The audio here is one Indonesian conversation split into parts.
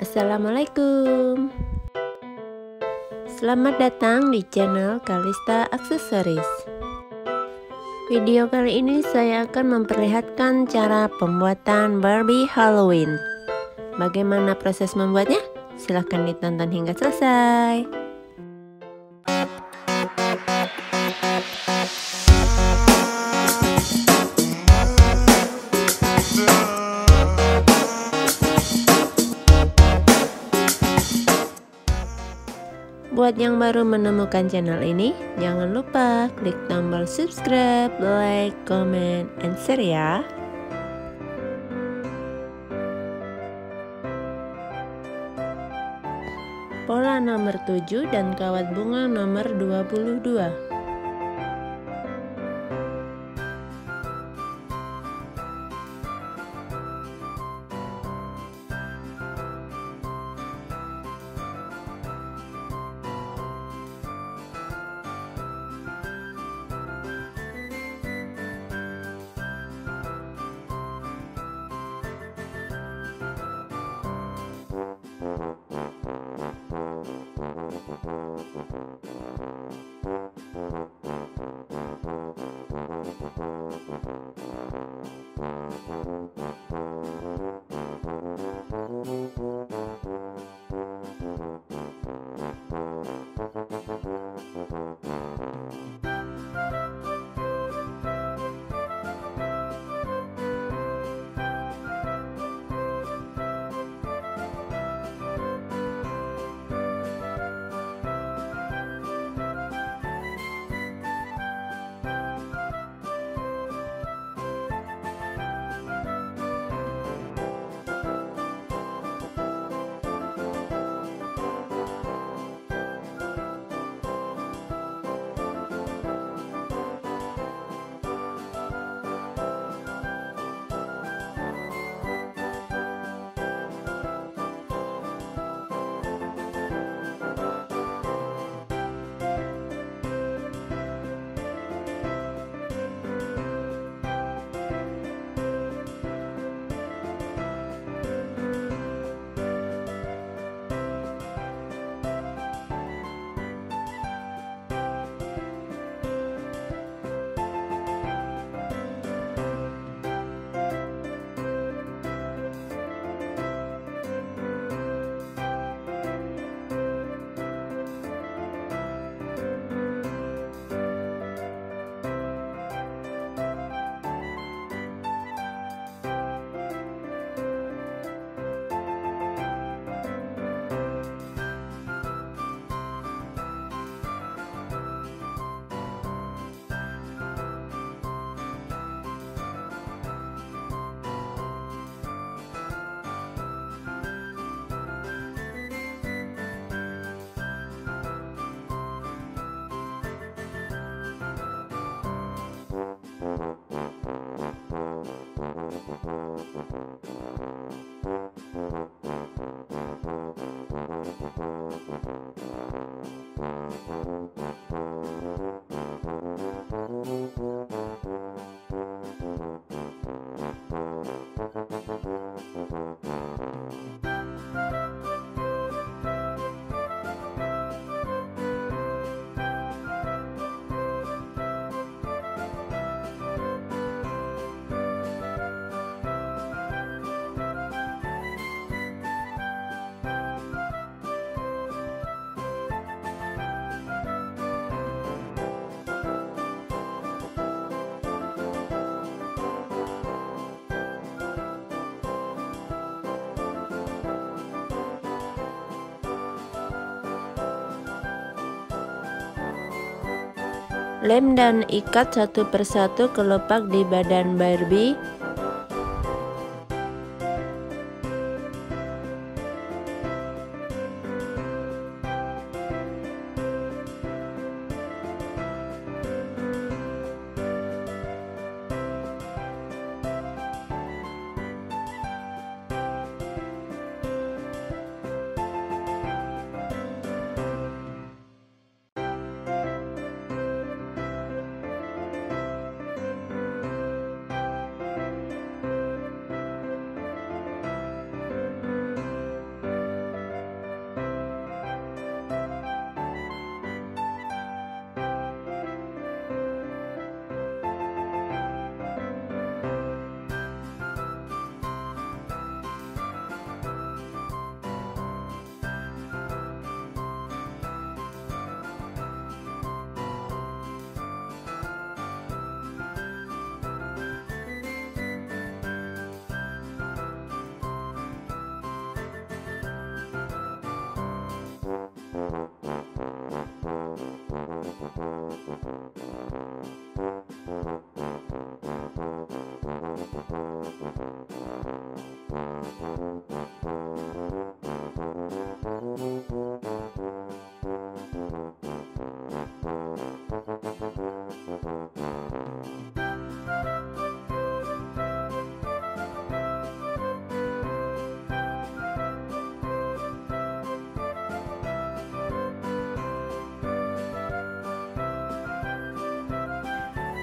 Assalamualaikum. Selamat datang di channel Kalista Aksesoris. Video kali ini saya akan memperlihatkan cara pembuatan Barbie Halloween. Bagaimana proses membuatnya? Silahkan ditonton hingga selesai. Buat yang baru menemukan channel ini, jangan lupa klik tombol subscribe, like, comment, and share ya. Pola nomor 7 dan kawat bunga nomor 22. Lem dan ikat satu persatu kelopak di badan Barbie.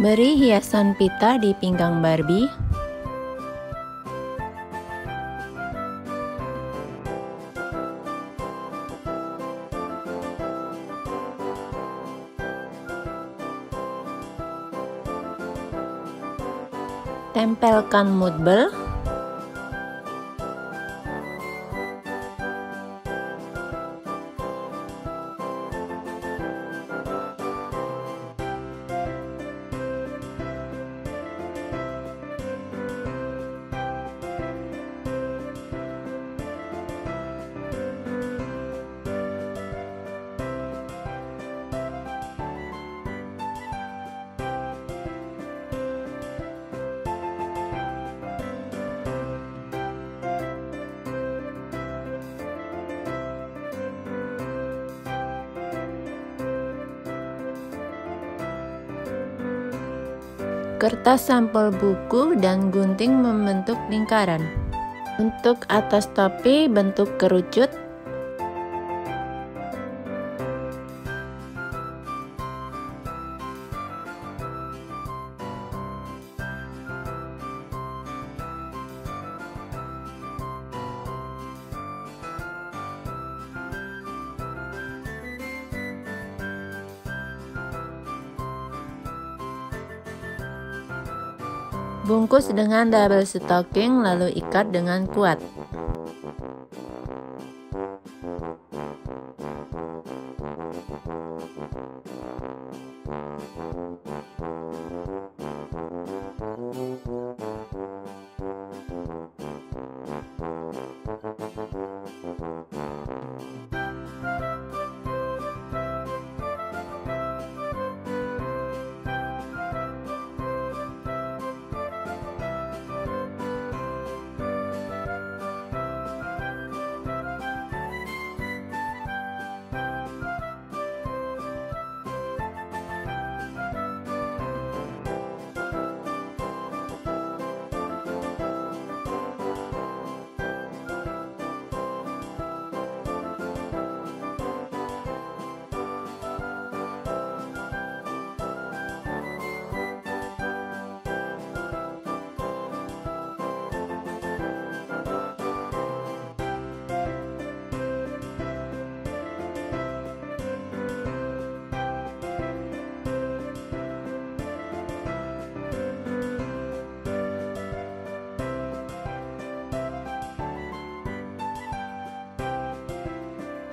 Beri hiasan pita di pinggang Barbie. Tempelkan moodball. Kertas sampul buku dan gunting membentuk lingkaran. Untuk atas topi bentuk kerucut. Bungkus dengan double stocking lalu ikat dengan kuat.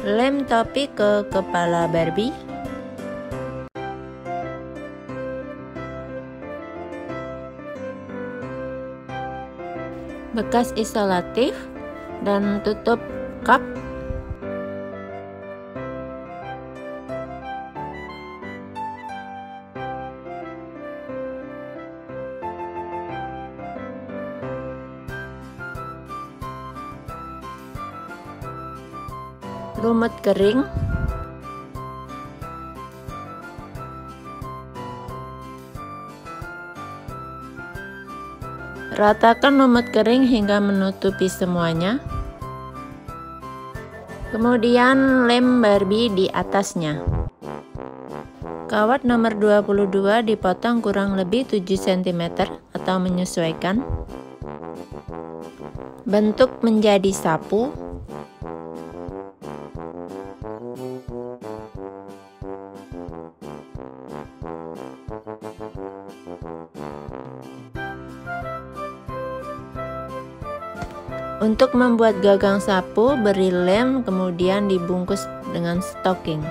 Lem topi ke kepala Barbie. Bekas isolatif dan tutup kap. Lumut kering. Ratakan lumut kering hingga menutupi semuanya. Kemudian lem Barbie di atasnya. Kawat nomor 22 dipotong kurang lebih 7 cm atau menyesuaikan. Bentuk menjadi sapu. Untuk membuat gagang sapu, beri lem kemudian dibungkus dengan stocking.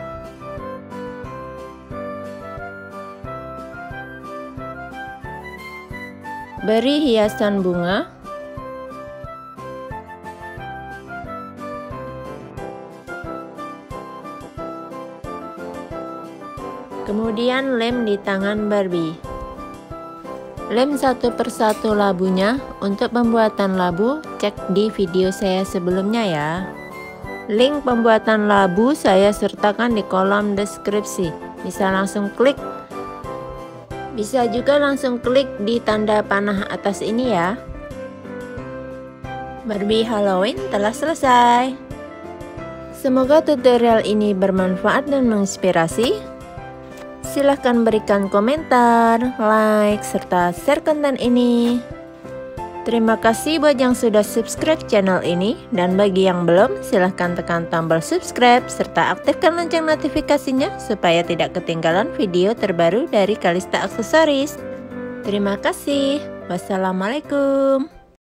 Beri hiasan bunga. Kemudian lem di tangan Barbie. Lem satu persatu labunya. Untuk pembuatan labu, cek di video saya sebelumnya ya. Link pembuatan labu saya sertakan di kolom deskripsi. Bisa langsung klik. Bisa juga langsung klik di tanda panah atas ini ya. Barbie Halloween telah selesai. Semoga tutorial ini bermanfaat dan menginspirasi. Silahkan berikan komentar, like, serta share konten ini. Terima kasih buat yang sudah subscribe channel ini. Dan bagi yang belum, silahkan tekan tombol subscribe serta aktifkan lonceng notifikasinya supaya tidak ketinggalan video terbaru dari Kalista Aksesoris. Terima kasih. Wassalamualaikum.